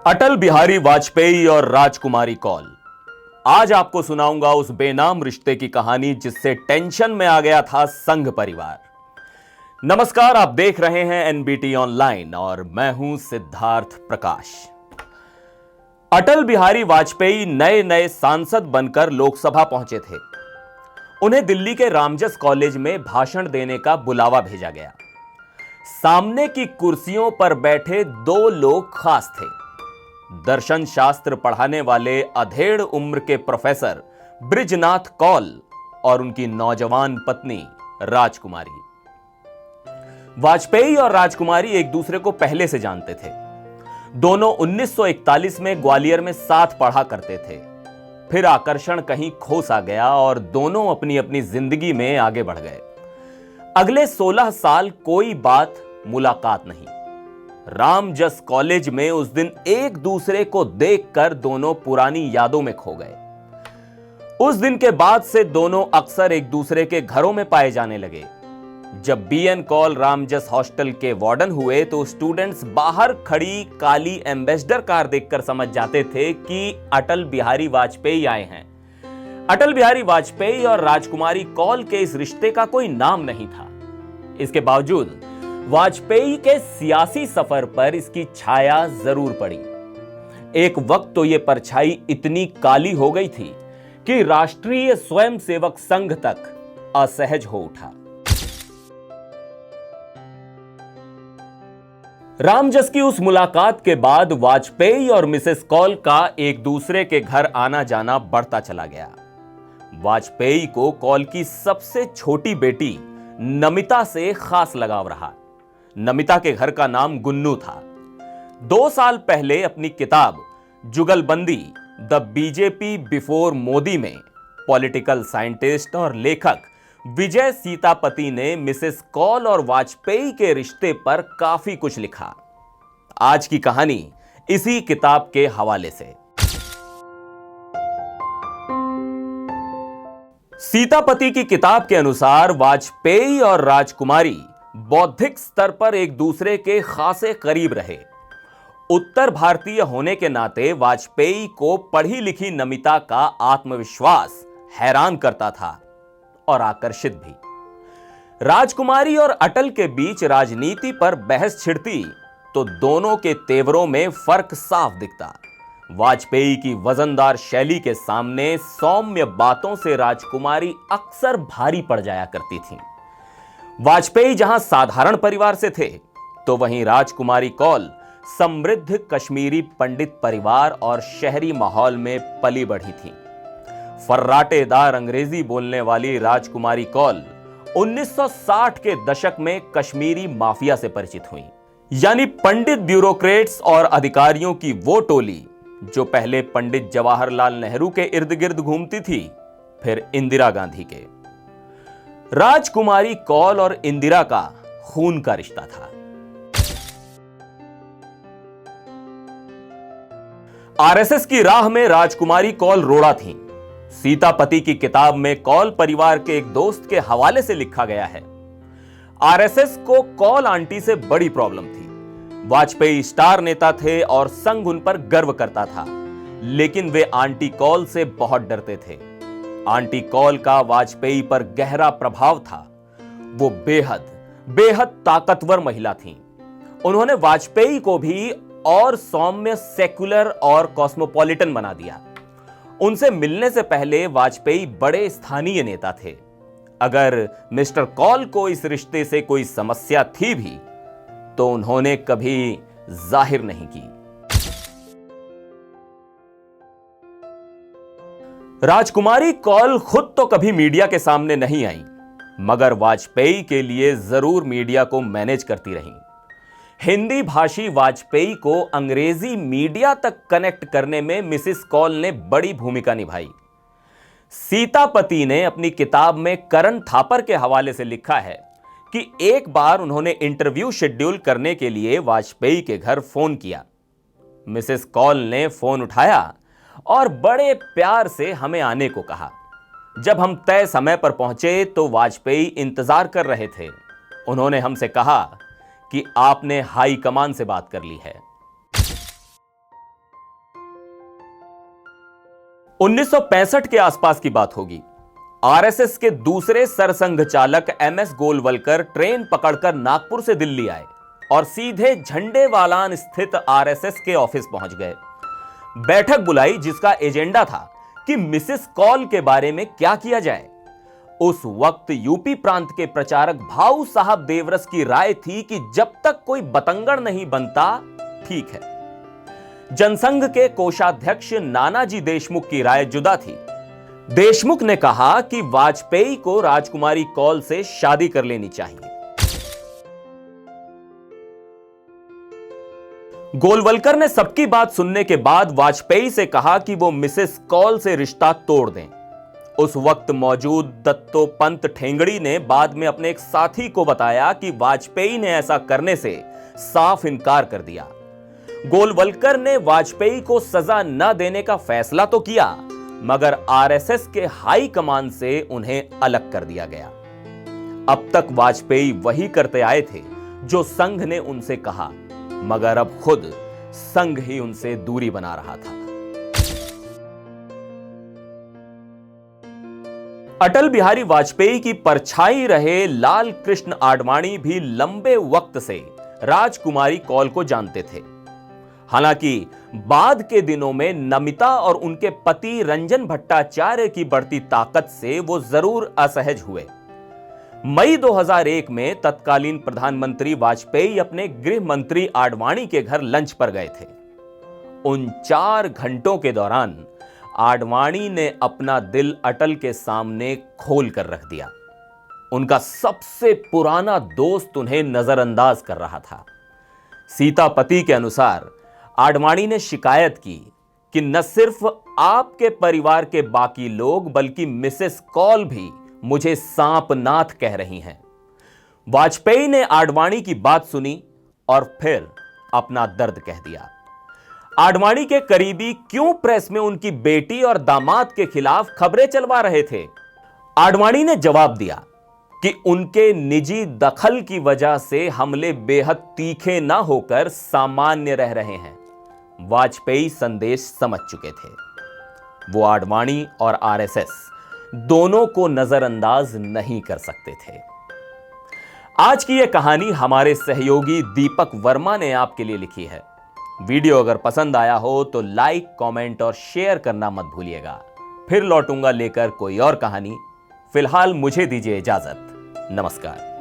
अटल बिहारी वाजपेयी और राजकुमारी कौल। आज आपको सुनाऊंगा उस बेनाम रिश्ते की कहानी जिससे टेंशन में आ गया था संघ परिवार। नमस्कार, आप देख रहे हैं एनबीटी ऑनलाइन और मैं हूं सिद्धार्थ प्रकाश। अटल बिहारी वाजपेयी नए नए सांसद बनकर लोकसभा पहुंचे थे। उन्हें दिल्ली के रामजस कॉलेज में भाषण देने का बुलावा भेजा गया। सामने की कुर्सियों पर बैठे दो लोग खास थे। दर्शन शास्त्र पढ़ाने वाले अधेड़ उम्र के प्रोफेसर बृजनाथ कौल और उनकी नौजवान पत्नी राजकुमारी। वाजपेयी और राजकुमारी एक दूसरे को पहले से जानते थे। दोनों 1941 में ग्वालियर में साथ पढ़ा करते थे। फिर आकर्षण कहीं खो सा गया और दोनों अपनी अपनी जिंदगी में आगे बढ़ गए। अगले 16 साल कोई बात मुलाकात नहीं। रामजस कॉलेज में उस दिन एक दूसरे को देखकर दोनों पुरानी यादों में खो गए। उस दिन के बाद से दोनों अक्सर एक दूसरे के घरों में पाए जाने लगे। जब बीएन कौल रामजस हॉस्टल के वार्डन हुए तो स्टूडेंट्स बाहर खड़ी काली एम्बेसडर कार देखकर समझ जाते थे कि अटल बिहारी वाजपेयी आए हैं। अटल बिहारी वाजपेयी और राजकुमारी कौल के इस रिश्ते का कोई नाम नहीं था। इसके बावजूद वाजपेयी के सियासी सफर पर इसकी छाया जरूर पड़ी। एक वक्त तो यह परछाई इतनी काली हो गई थी कि राष्ट्रीय स्वयंसेवक संघ तक असहज हो उठा। रामजस की उस मुलाकात के बाद वाजपेयी और मिसेस कौल का एक दूसरे के घर आना जाना बढ़ता चला गया। वाजपेयी को कौल की सबसे छोटी बेटी नमिता से खास लगाव रहा। नमिता के घर का नाम गुन्नू था। 2 साल पहले अपनी किताब जुगलबंदी द बीजेपी बिफोर मोदी में पॉलिटिकल साइंटिस्ट और लेखक विजय सीतापति ने मिसेस कौल और वाजपेयी के रिश्ते पर काफी कुछ लिखा। आज की कहानी इसी किताब के हवाले से। सीतापति की किताब के अनुसार वाजपेयी और राजकुमारी बौद्धिक स्तर पर एक दूसरे के खासे करीब रहे। उत्तर भारतीय होने के नाते वाजपेयी को पढ़ी लिखी नमिता का आत्मविश्वास हैरान करता था और आकर्षित भी। राजकुमारी और अटल के बीच राजनीति पर बहस छिड़ती तो दोनों के तेवरों में फर्क साफ दिखता। वाजपेयी की वजनदार शैली के सामने सौम्य बातों से राजकुमारी अक्सर भारी पड़ जाया करती थीं। वाजपेयी जहां साधारण परिवार से थे तो वहीं राजकुमारी कौल समृद्ध कश्मीरी पंडित परिवार और शहरी माहौल में पली बढ़ी थी। फर्राटेदार अंग्रेजी बोलने वाली राजकुमारी कौल 1960 के दशक में कश्मीरी माफिया से परिचित हुई, यानी पंडित ब्यूरोक्रेट्स और अधिकारियों की वो टोली जो पहले पंडित जवाहरलाल नेहरू के इर्द गिर्द घूमती थी, फिर इंदिरा गांधी के। राजकुमारी कौल और इंदिरा का खून का रिश्ता था। आरएसएस की राह में राजकुमारी कौल रोड़ा थीं। सीतापति की किताब में कौल परिवार के एक दोस्त के हवाले से लिखा गया है, आरएसएस को कौल आंटी से बड़ी प्रॉब्लम थी। वाजपेयी स्टार नेता थे और संघ उन पर गर्व करता था, लेकिन वे आंटी कौल से बहुत डरते थे। आंटी कौल का वाजपेयी पर गहरा प्रभाव था। वो बेहद ताकतवर महिला थीं। उन्होंने वाजपेयी को भी और सौम्य, सेक्युलर और कॉस्मोपॉलिटन बना दिया। उनसे मिलने से पहले वाजपेयी बड़े स्थानीय नेता थे। अगर मिस्टर कौल को इस रिश्ते से कोई समस्या थी भी तो उन्होंने कभी जाहिर नहीं की। राजकुमारी कौल खुद तो कभी मीडिया के सामने नहीं आई, मगर वाजपेयी के लिए जरूर मीडिया को मैनेज करती रहीं। हिंदी भाषी वाजपेयी को अंग्रेजी मीडिया तक कनेक्ट करने में मिसिस कौल ने बड़ी भूमिका निभाई। सीतापति ने अपनी किताब में करण थापर के हवाले से लिखा है कि एक बार उन्होंने इंटरव्यू शेड्यूल करने के लिए वाजपेयी के घर फोन किया। मिसेस कौल ने फोन उठाया और बड़े प्यार से हमें आने को कहा। जब हम तय समय पर पहुंचे तो वाजपेयी इंतजार कर रहे थे। उन्होंने हमसे कहा कि आपने हाई कमान से बात कर ली है। 1965 के आसपास की बात होगी। आरएसएस के दूसरे सरसंघ चालक एमएस गोलवलकर ट्रेन पकड़कर नागपुर से दिल्ली आए और सीधे झंडेवालान स्थित आरएसएस के ऑफिस पहुंच गए। बैठक बुलाई जिसका एजेंडा था कि मिसेस कॉल के बारे में क्या किया जाए। उस वक्त यूपी प्रांत के प्रचारक भाऊ साहब देवरस की राय थी कि जब तक कोई बतंगड़ नहीं बनता ठीक है। जनसंघ के कोषाध्यक्ष नानाजी देशमुख की राय जुदा थी। देशमुख ने कहा कि वाजपेयी को राजकुमारी कौल से शादी कर लेनी चाहिए। गोलवलकर ने सबकी बात सुनने के बाद वाजपेयी से कहा कि वो मिसेस कौल से रिश्ता तोड़ दें। उस वक्त मौजूद दत्तोपंत ठेंगड़ी ने बाद में अपने एक साथी को बताया कि वाजपेयी ने ऐसा करने से साफ इनकार कर दिया। गोलवलकर ने वाजपेयी को सजा न देने का फैसला तो किया, मगर आरएसएस के हाई कमान से उन्हें अलग कर दिया गया। अब तक वाजपेयी वही करते आए थे जो संघ ने उनसे कहा, मगर अब खुद संघ ही उनसे दूरी बना रहा था। अटल बिहारी वाजपेयी की परछाई रहे लाल कृष्ण आडवाणी भी लंबे वक्त से राजकुमारी कौल को जानते थे। हालांकि बाद के दिनों में नमिता और उनके पति रंजन भट्टाचार्य की बढ़ती ताकत से वो जरूर असहज हुए। मई 2001 में तत्कालीन प्रधानमंत्री वाजपेयी अपने गृह मंत्री आडवाणी के घर लंच पर गए थे। उन 4 घंटों के दौरान आडवाणी ने अपना दिल अटल के सामने खोल कर रख दिया। उनका सबसे पुराना दोस्त उन्हें नजरअंदाज कर रहा था। सीतापति के अनुसार आडवाणी ने शिकायत की कि न सिर्फ आपके परिवार के बाकी लोग बल्कि मिसेस कौल भी मुझे सांपनाथ कह रही हैं। वाजपेयी ने आडवाणी की बात सुनी और फिर अपना दर्द कह दिया। आडवाणी के करीबी क्यों प्रेस में उनकी बेटी और दामाद के खिलाफ खबरें चलवा रहे थे? आडवाणी ने जवाब दिया कि उनके निजी दखल की वजह से हमले बेहद तीखे ना होकर सामान्य रह रहे हैं। वाजपेयी संदेश समझ चुके थे। वो आडवाणी और आरएसएस दोनों को नजरअंदाज नहीं कर सकते थे। आज की यह कहानी हमारे सहयोगी दीपक वर्मा ने आपके लिए लिखी है। वीडियो अगर पसंद आया हो तो लाइक, कमेंट और शेयर करना मत भूलिएगा। फिर लौटूंगा लेकर कोई और कहानी। फिलहाल मुझे दीजिए इजाजत। नमस्कार।